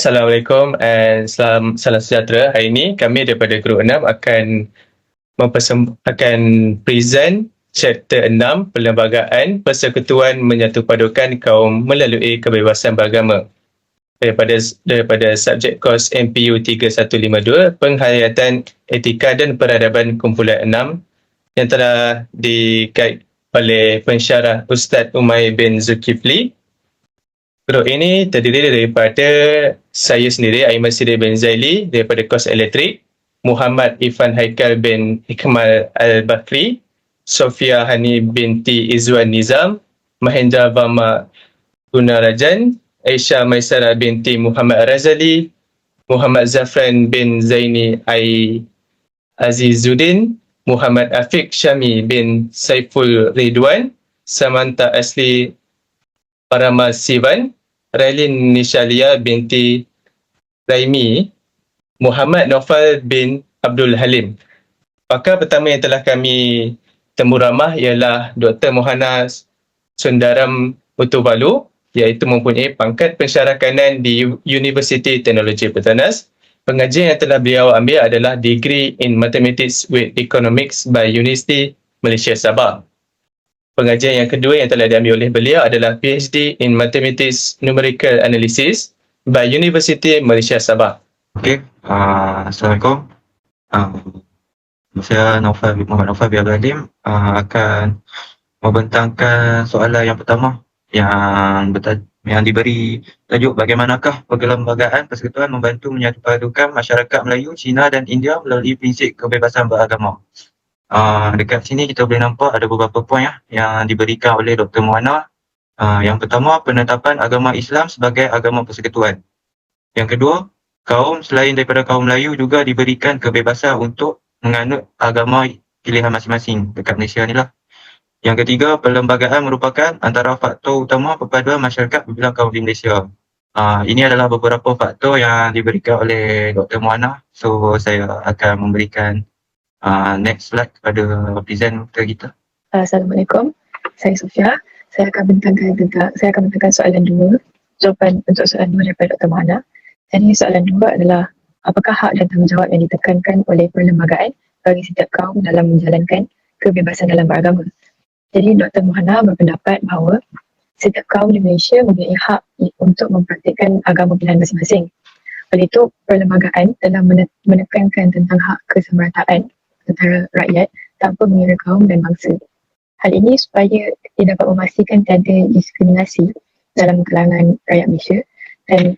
Assalamualaikum and salam sejahtera. Hari ini kami daripada Grup 6 akan present chapter 6 Perlembagaan Persekutuan Menyatupadukan Kaum Melalui Kebebasan Beragama daripada subjek kos MPU 3152 Penghayatan Etika dan Peradaban Kumpulan 6 yang telah diguide oleh pensyarah Ustaz Umair bin Zulkifli. Grup ini terdiri daripada saya sendiri, Aiman Sidir bin Zaili daripada kos elektrik, Muhammad Ifan Haikal bin Hikmal Al-Bakri, Sofia Hani binti Izwan Nizam, Mahendra Vama Gunarajan, Aisyah Maisara binti Muhammad Razali, Muhammad Zafran bin Zaini Azizuddin, Muhammad Afiq Syami bin Saiful Ridwan, Samantha Asli Paramasivan, Railin Nishalia binti Raimi, Muhammad Naufal bin Abdul Halim. Pakar pertama yang telah kami temu ramah ialah Dr. Mohana Sundaram Utubalu, iaitu mempunyai pangkat pensyarah kanan di Universiti Teknologi Petronas. Pengajian yang telah beliau ambil adalah Degree in Mathematics with Economics by Universiti Malaysia Sabah. Pengajian yang kedua yang telah diambil oleh beliau adalah PhD in Mathematics Numerical Analysis by Universiti Malaysia Sabah. Okey, Assalamualaikum. Saya Muhammad Naufal bin Abdul Halim akan membentangkan soalan yang pertama yang diberi tajuk bagaimanakah perlembagaan persekutuan membantu menyatupadukan masyarakat Melayu, Cina dan India melalui prinsip kebebasan beragama. Dekat sini kita boleh nampak ada beberapa poin yang diberikan oleh Dr. Muhana. Yang pertama, penetapan agama Islam sebagai agama persekutuan. Yang kedua, kaum selain daripada kaum Melayu juga diberikan kebebasan untuk menganut agama pilihan masing-masing dekat Malaysia ni lah. Yang ketiga, perlembagaan merupakan antara faktor utama perpaduan masyarakat berbilang kaum di Malaysia. Ini adalah beberapa faktor yang diberikan oleh Dr. Muhana. So, saya akan memberikan next slide kepada presenter kita. Assalamualaikum, saya Sofia. Saya akan bentangkan soalan 2. Jawapan untuk soalan 2 daripada Dr. Muhana. Jadi soalan 2 adalah apakah hak dan tanggungjawab yang ditekankan oleh perlembagaan bagi setiap kaum dalam menjalankan kebebasan dalam beragama. Jadi Dr. Muhana berpendapat bahawa setiap kaum di Malaysia mempunyai hak untuk mempraktikkan agama pilihan masing-masing. Oleh itu, perlembagaan telah menekankan tentang hak kesemerataan antara rakyat tanpa mengira kaum dan bangsa. Hal ini supaya ia dapat memastikan tiada diskriminasi dalam kalangan rakyat Malaysia, dan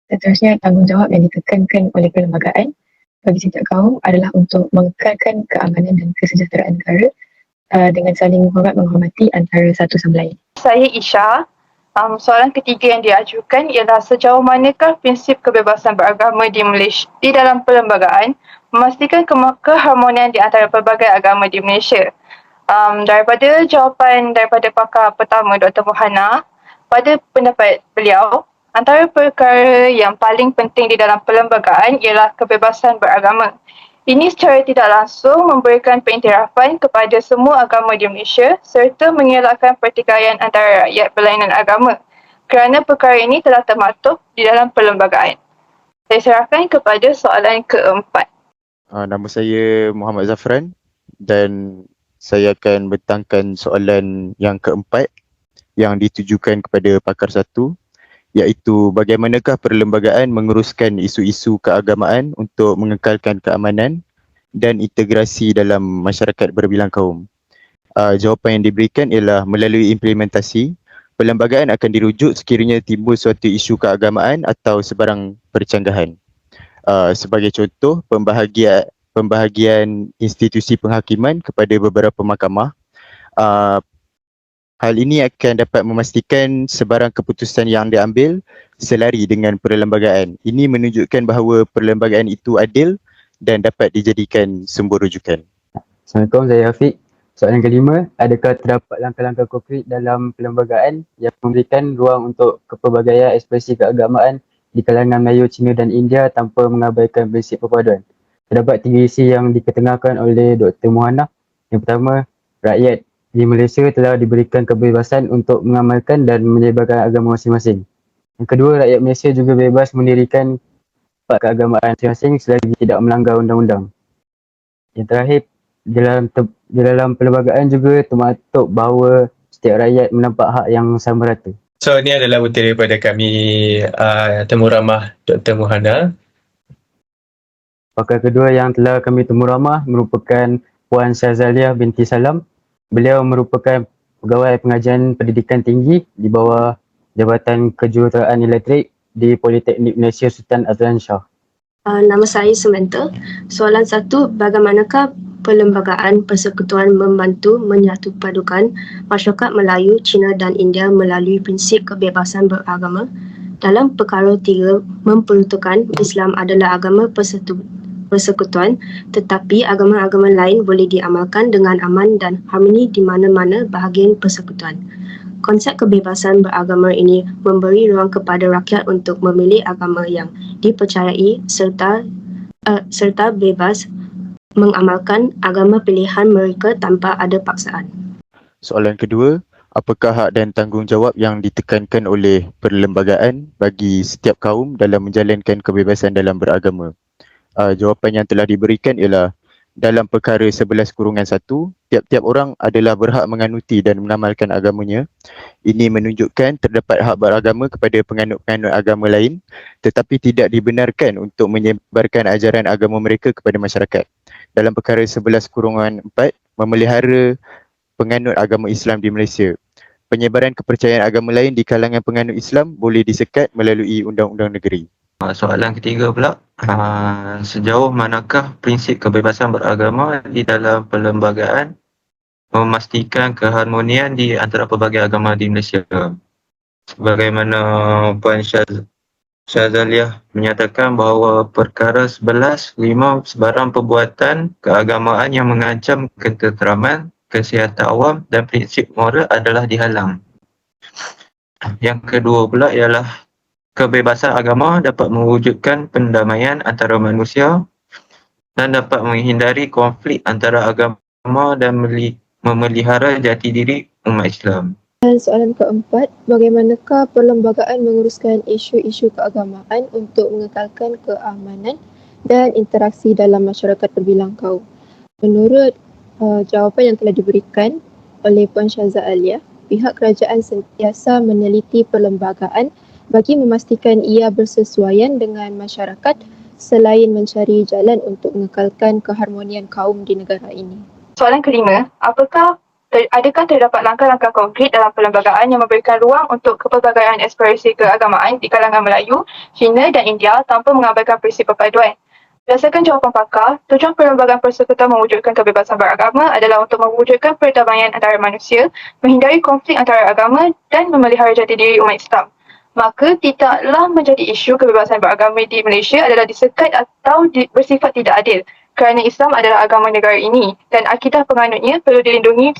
seterusnya tanggungjawab yang ditekankan oleh perlembagaan bagi setiap kaum adalah untuk mengekalkan keamanan dan kesejahteraan negara dengan saling menghormati antara satu sama lain. Saya Isha. Soalan ketiga yang diajukan ialah sejauh manakah prinsip kebebasan beragama di Malaysia di dalam perlembagaan memastikan keharmonian di antara pelbagai agama di Malaysia. Daripada jawapan daripada pakar pertama Dr. Muhana, pada pendapat beliau, antara perkara yang paling penting di dalam perlembagaan ialah kebebasan beragama. Ini secara tidak langsung memberikan pengiktirafan kepada semua agama di Malaysia serta mengelakkan pertikaian antara rakyat berlainan agama kerana perkara ini telah termaktub di dalam perlembagaan. Saya serahkan kepada soalan keempat. Nama saya Muhammad Zafran dan saya akan bentangkan soalan yang keempat yang ditujukan kepada pakar 1, iaitu bagaimanakah perlembagaan menguruskan isu-isu keagamaan untuk mengekalkan keamanan dan integrasi dalam masyarakat berbilang kaum. Jawapan yang diberikan ialah melalui implementasi, perlembagaan akan dirujuk sekiranya timbul suatu isu keagamaan atau sebarang percanggahan. Sebagai contoh, pembahagian institusi penghakiman kepada beberapa mahkamah. Hal ini akan dapat memastikan sebarang keputusan yang diambil selari dengan perlembagaan. Ini menunjukkan bahawa perlembagaan itu adil dan dapat dijadikan sumber rujukan. Assalamualaikum, saya Afiq. Soalan kelima, adakah terdapat langkah-langkah konkret dalam perlembagaan yang memberikan ruang untuk kepelbagaian ekspresi keagamaan di kalangan Melayu, Cina dan India tanpa mengabaikan prinsip perpaduan? Terdapat 3 isi yang diketengahkan oleh Dr. Muhana. Yang pertama, rakyat di Malaysia telah diberikan kebebasan untuk mengamalkan dan menyebarkan agama masing-masing. Yang kedua, rakyat Malaysia juga bebas mendirikan tempat keagamaan masing-masing selagi tidak melanggar undang-undang. Yang terakhir, di dalam perlembagaan juga termaktub bahawa setiap rakyat mendapat hak yang sama rata. So, ini adalah bukti daripada kami temu ramah Dr. Muhana. Pakar kedua yang telah kami temu ramah merupakan Puan Syazaliah binti Salam. Beliau merupakan pegawai pengajian pendidikan tinggi di bawah Jabatan Kejuruteraan Elektrik di Politeknik Malaysia Sultan Azlan Shah. Nama saya Samantha. Soalan 1, bagaimanakah perlembagaan persekutuan membantu menyatupadukan masyarakat Melayu, Cina dan India melalui prinsip kebebasan beragama? Dalam perkara 3, memperuntukkan Islam adalah agama persekutuan, tetapi agama-agama lain boleh diamalkan dengan aman dan harmoni di mana-mana bahagian persekutuan. Konsep kebebasan beragama ini memberi ruang kepada rakyat untuk memilih agama yang dipercayai serta bebas mengamalkan agama pilihan mereka tanpa ada paksaan. Soalan kedua, apakah hak dan tanggungjawab yang ditekankan oleh perlembagaan bagi setiap kaum dalam menjalankan kebebasan dalam beragama? Jawapan yang telah diberikan ialah dalam perkara 11-1, tiap-tiap orang adalah berhak menganuti dan mengamalkan agamanya. Ini menunjukkan terdapat hak beragama kepada penganut-penganut agama lain, tetapi tidak dibenarkan untuk menyebarkan ajaran agama mereka kepada masyarakat. Dalam perkara 11-4, memelihara penganut agama Islam di Malaysia. Penyebaran kepercayaan agama lain di kalangan penganut Islam boleh disekat melalui undang-undang negeri. Soalan ketiga pula, sejauh manakah prinsip kebebasan beragama di dalam perlembagaan memastikan keharmonian di antara pelbagai agama di Malaysia? Bagaimana Puan Syazaliah menyatakan bahawa perkara 11.5 sebarang perbuatan keagamaan yang mengancam ketenteraman, kesihatan awam dan prinsip moral adalah dihalang. Yang kedua pula ialah kebebasan agama dapat mewujudkan pendamaian antara manusia dan dapat menghindari konflik antara agama dan memelihara jati diri umat Islam. Dan soalan keempat, bagaimanakah perlembagaan menguruskan isu-isu keagamaan untuk mengekalkan keamanan dan interaksi dalam masyarakat terbilang kaum? Menurut jawapan yang telah diberikan oleh Puan Syazaliah, pihak kerajaan sentiasa meneliti perlembagaan bagi memastikan ia bersesuaian dengan masyarakat selain mencari jalan untuk mengekalkan keharmonian kaum di negara ini. Soalan kelima, adakah terdapat langkah-langkah konkret dalam perlembagaan yang memberikan ruang untuk kepelbagaian ekspresi keagamaan di kalangan Melayu, Cina dan India tanpa mengabaikan prinsip perpaduan? Berdasarkan jawapan pakar, tujuan perlembagaan persekutuan mewujudkan kebebasan beragama adalah untuk mewujudkan perdamaian antara manusia, menghindari konflik antara agama dan memelihara jati diri umat Islam. Maka tidaklah menjadi isu kebebasan beragama di Malaysia adalah disekat atau bersifat tidak adil kerana Islam adalah agama negara ini dan akidah penganutnya perlu dilindungi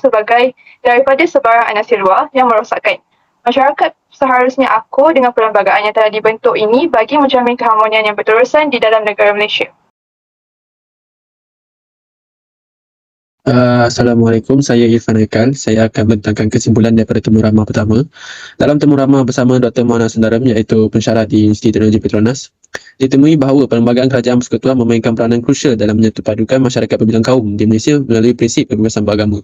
daripada sebarang anasir luar yang merosakkan. Masyarakat seharusnya akur dengan perlembagaan yang telah dibentuk ini bagi menjamin keharmonian yang berterusan di dalam negara Malaysia. Assalamualaikum, saya Irfan Haikal. Saya akan bentangkan kesimpulan daripada temu ramah pertama. Dalam temu ramah bersama Dr. Muhana Sundaram iaitu pensyarah di Institut Teknologi Petronas, ditemui bahawa perlembagaan kerajaan persekutuan memainkan peranan krusial dalam menyatupadukan masyarakat berbilang kaum di Malaysia melalui prinsip kebebasan beragama.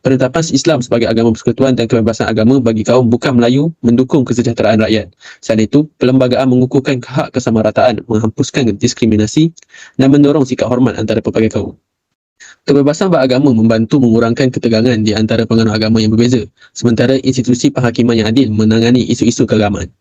Penetapan Islam sebagai agama persekutuan dan kebebasan agama bagi kaum bukan Melayu mendukung kesejahteraan rakyat. Selain itu, perlembagaan mengukuhkan hak kesamarataan, menghapuskan diskriminasi dan mendorong sikap hormat antara pelbagai kaum. Kebebasan beragama membantu mengurangkan ketegangan di antara penganut agama yang berbeza, sementara institusi penghakiman yang adil menangani isu-isu keagamaan.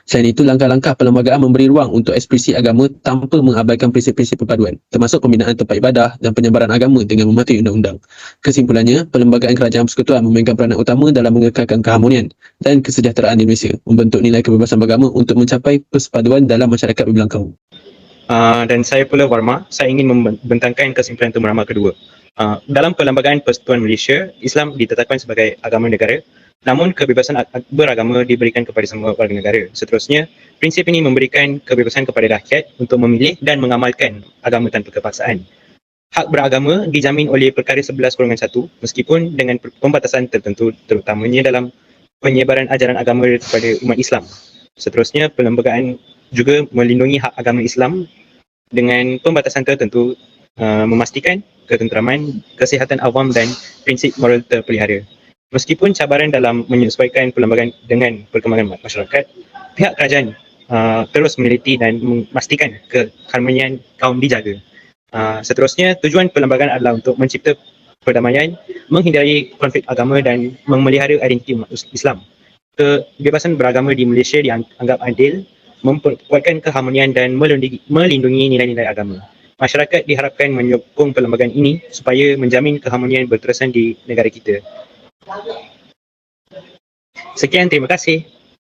Selain itu, langkah-langkah perlembagaan memberi ruang untuk ekspresi agama tanpa mengabaikan prinsip-prinsip perpaduan, termasuk pembinaan tempat ibadah dan penyebaran agama dengan mematuhi undang-undang. Kesimpulannya, perlembagaan kerajaan persekutuan memainkan peranan utama dalam mengekalkan keharmonian dan kesejahteraan di Malaysia, membentuk nilai kebebasan beragama untuk mencapai persepaduan dalam masyarakat berbilang kaum. Dan saya pula Warma, saya ingin membentangkan kesimpulan temu ramah kedua. Dalam Perlembagaan Persekutuan Malaysia, Islam ditetapkan sebagai agama negara, namun kebebasan beragama diberikan kepada semua warga negara. Seterusnya, prinsip ini memberikan kebebasan kepada rakyat untuk memilih dan mengamalkan agama tanpa kepaksaan. Hak beragama dijamin oleh perkara 11-1 meskipun dengan pembatasan tertentu, terutamanya dalam penyebaran ajaran agama kepada umat Islam. Seterusnya, perlembagaan juga melindungi hak agama Islam dengan pembatasan tertentu, memastikan ketenteraman, kesihatan awam dan prinsip moral terpelihara. Meskipun cabaran dalam menyesuaikan perlembagaan dengan perkembangan masyarakat, pihak kerajaan terus meneliti dan memastikan keharmonian kaum dijaga. Seterusnya, tujuan perlembagaan adalah untuk mencipta perdamaian, menghindari konflik agama dan memelihara identiti umat Islam. Kebebasan beragama di Malaysia dianggap adil, memperkuatkan keharmonian dan melindungi nilai-nilai agama. Masyarakat diharapkan menyokong perlembagaan ini supaya menjamin keharmonian berterusan di negara kita. Sekian, terima kasih.